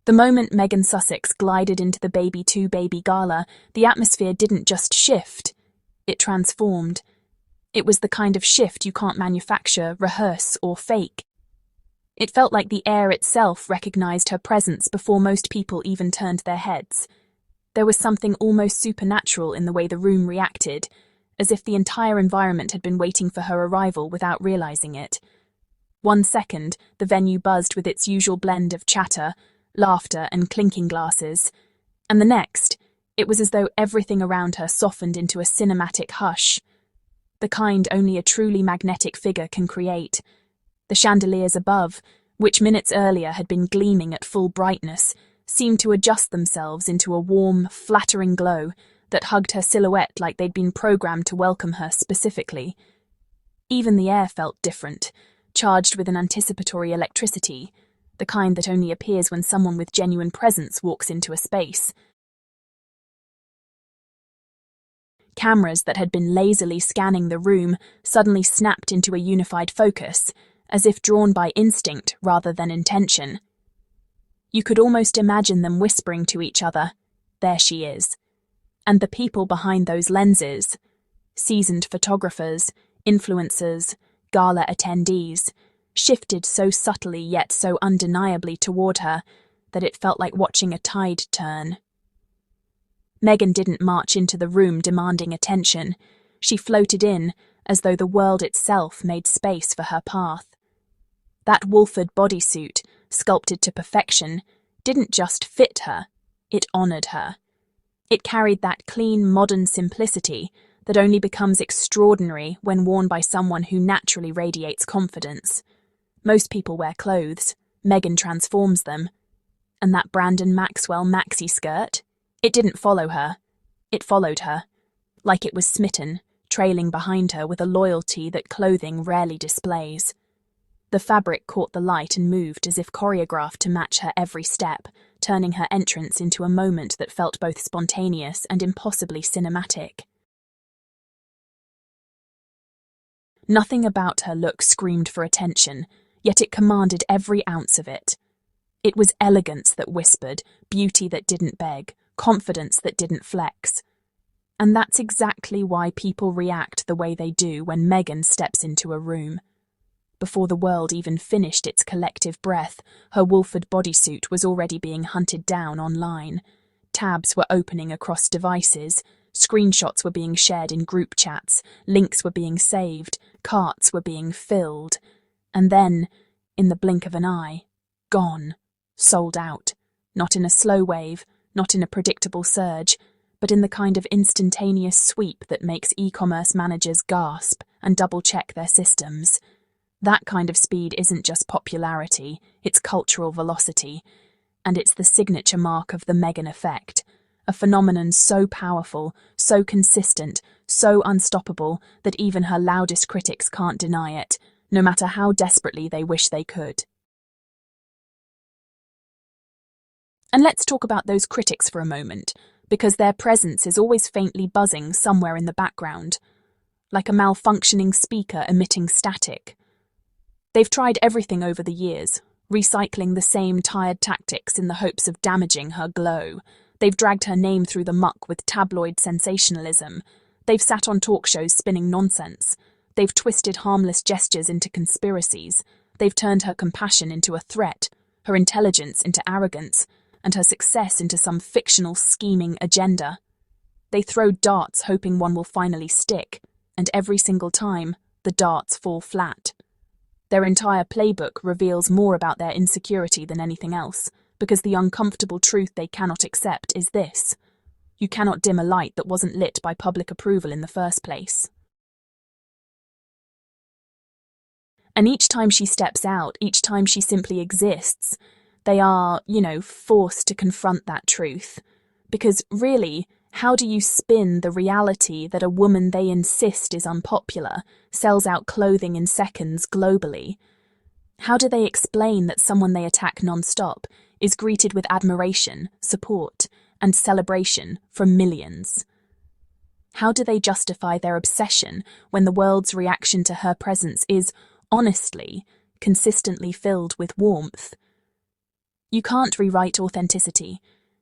The moment Meghan Sussex glided into the Baby 2 Baby Gala, the atmosphere didn't just shift, it transformed. It was the kind of shift you can't manufacture, rehearse, or fake. It felt like the air itself recognized her presence before most people even turned their heads. There was something almost supernatural in the way the room reacted, as if the entire environment had been waiting for her arrival without realizing it. 1 second, the venue buzzed with its usual blend of chatter, laughter, and clinking glasses, and the next, it was as though everything around her softened into a cinematic hush, the kind only a truly magnetic figure can create. The chandeliers above, which minutes earlier had been gleaming at full brightness, seemed to adjust themselves into a warm, flattering glow that hugged her silhouette like they'd been programmed to welcome her specifically. Even the air felt different, charged with an anticipatory electricity, the kind that only appears when someone with genuine presence walks into a space. Cameras that had been lazily scanning the room suddenly snapped into a unified focus, as if drawn by instinct rather than intention. You could almost imagine them whispering to each other, "There she is." And the people behind those lenses, seasoned photographers, influencers, gala attendees, shifted so subtly yet so undeniably toward her that it felt like watching a tide turn. Meghan didn't march into the room demanding attention. She floated in, as though the world itself made space for her path. That Wolford bodysuit, sculpted to perfection, didn't just fit her, it honored her. It carried that clean, modern simplicity that only becomes extraordinary when worn by someone who naturally radiates confidence. Most people wear clothes, Meghan transforms them. And that Brandon Maxwell maxi skirt? It didn't follow her. It followed her, like it was smitten, trailing behind her with a loyalty that clothing rarely displays. The fabric caught the light and moved as if choreographed to match her every step, turning her entrance into a moment that felt both spontaneous and impossibly cinematic. Nothing about her look screamed for attention, yet it commanded every ounce of it. It was elegance that whispered, beauty that didn't beg, confidence that didn't flex. And that's exactly why people react the way they do when Meghan steps into a room. Before the world even finished its collective breath, her Wolford bodysuit was already being hunted down online. Tabs were opening across devices, screenshots were being shared in group chats, links were being saved, carts were being filled. And then, in the blink of an eye, gone, sold out, not in a slow wave, not in a predictable surge, but in the kind of instantaneous sweep that makes e-commerce managers gasp and double-check their systems. That kind of speed isn't just popularity, it's cultural velocity, and it's the signature mark of the Meghan effect, a phenomenon so powerful, so consistent, so unstoppable that even her loudest critics can't deny it, no matter how desperately they wish they could. And let's talk about those critics for a moment, because their presence is always faintly buzzing somewhere in the background, like a malfunctioning speaker emitting static. They've tried everything over the years, recycling the same tired tactics in the hopes of damaging her glow. They've dragged her name through the muck with tabloid sensationalism. They've sat on talk shows spinning nonsense. They've twisted harmless gestures into conspiracies. They've turned her compassion into a threat, her intelligence into arrogance, and her success into some fictional scheming agenda. They throw darts hoping one will finally stick, and every single time, the darts fall flat. Their entire playbook reveals more about their insecurity than anything else, because the uncomfortable truth they cannot accept is this: you cannot dim a light that wasn't lit by public approval in the first place. And each time she steps out, each time she simply exists, they are, forced to confront that truth. Because really, how do you spin the reality that a woman they insist is unpopular sells out clothing in seconds globally? How do they explain that someone they attack non-stop is greeted with admiration, support, and celebration from millions? How do they justify their obsession when the world's reaction to her presence is, honestly, consistently filled with warmth? You can't rewrite authenticity.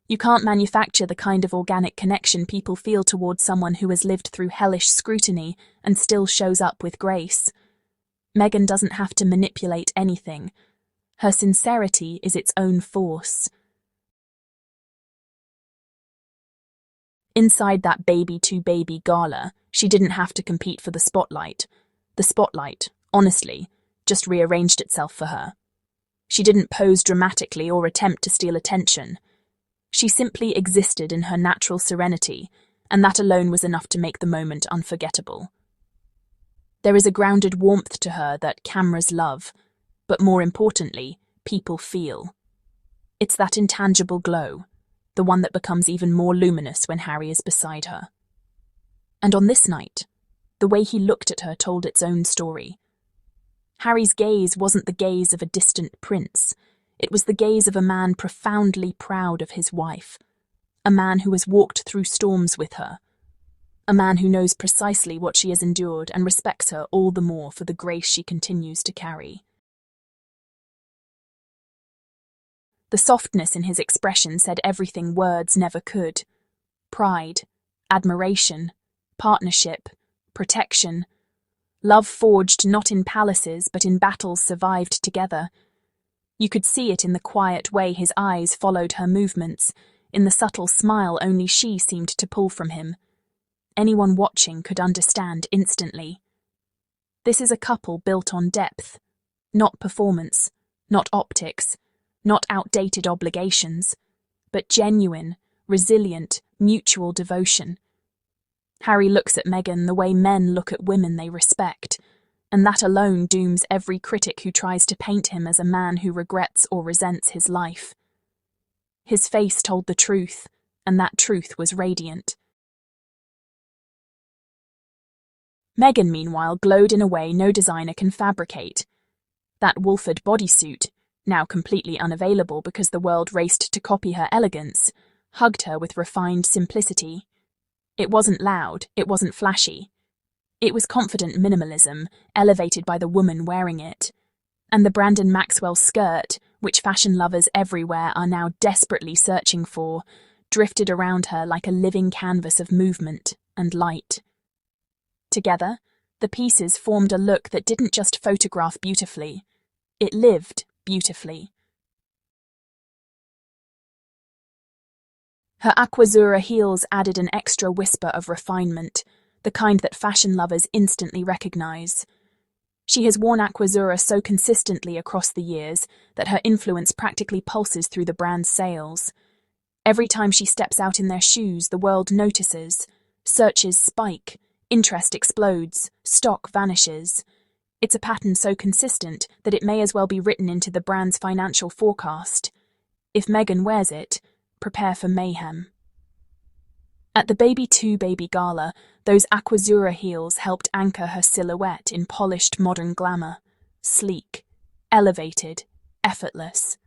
You can't manufacture the kind of organic connection people feel towards someone who has lived through hellish scrutiny and still shows up with grace. Meghan doesn't have to manipulate anything. Her sincerity is its own force. Inside that baby-to-baby gala, she didn't have to compete for the spotlight. The spotlight, honestly, just rearranged itself for her. She didn't pose dramatically or attempt to steal attention. She simply existed in her natural serenity, and that alone was enough to make the moment unforgettable. There is a grounded warmth to her that cameras love, but more importantly, people feel. It's that intangible glow, the one that becomes even more luminous when Harry is beside her. And on this night, the way he looked at her told its own story. Harry's gaze wasn't the gaze of a distant prince. It was the gaze of a man profoundly proud of his wife, a man who has walked through storms with her, a man who knows precisely what she has endured and respects her all the more for the grace she continues to carry. The softness in his expression said everything words never could. Pride, admiration, partnership, protection. Love forged not in palaces but in battles survived together. You could see it in the quiet way his eyes followed her movements, in the subtle smile only she seemed to pull from him. Anyone watching could understand instantly. This is a couple built on depth, not performance, not optics, not outdated obligations, but genuine, resilient, mutual devotion. Harry looks at Meghan the way men look at women they respect, and that alone dooms every critic who tries to paint him as a man who regrets or resents his life. His face told the truth, and that truth was radiant. Meghan, meanwhile, glowed in a way no designer can fabricate. That Wolford bodysuit, now completely unavailable because the world raced to copy her elegance, hugged her with refined simplicity. It wasn't loud, it wasn't flashy. It was confident minimalism, elevated by the woman wearing it. And the Brandon Maxwell skirt, which fashion lovers everywhere are now desperately searching for, drifted around her like a living canvas of movement and light. Together, the pieces formed a look that didn't just photograph beautifully, it lived beautifully. Her aquazzurra heels added an extra whisper of refinement, the kind that fashion lovers instantly recognize. She has worn aquazzurra so consistently across the years that her influence practically pulses through the brand's sales. Every time she steps out in their shoes, the world notices. Searches spike, interest explodes, stock vanishes. It's a pattern so consistent that it may as well be written into the brand's financial forecast. If Meghan wears it, prepare for mayhem. At the baby-to-baby gala, those aquazzurra heels helped anchor her silhouette in polished modern glamour, sleek, elevated, effortless.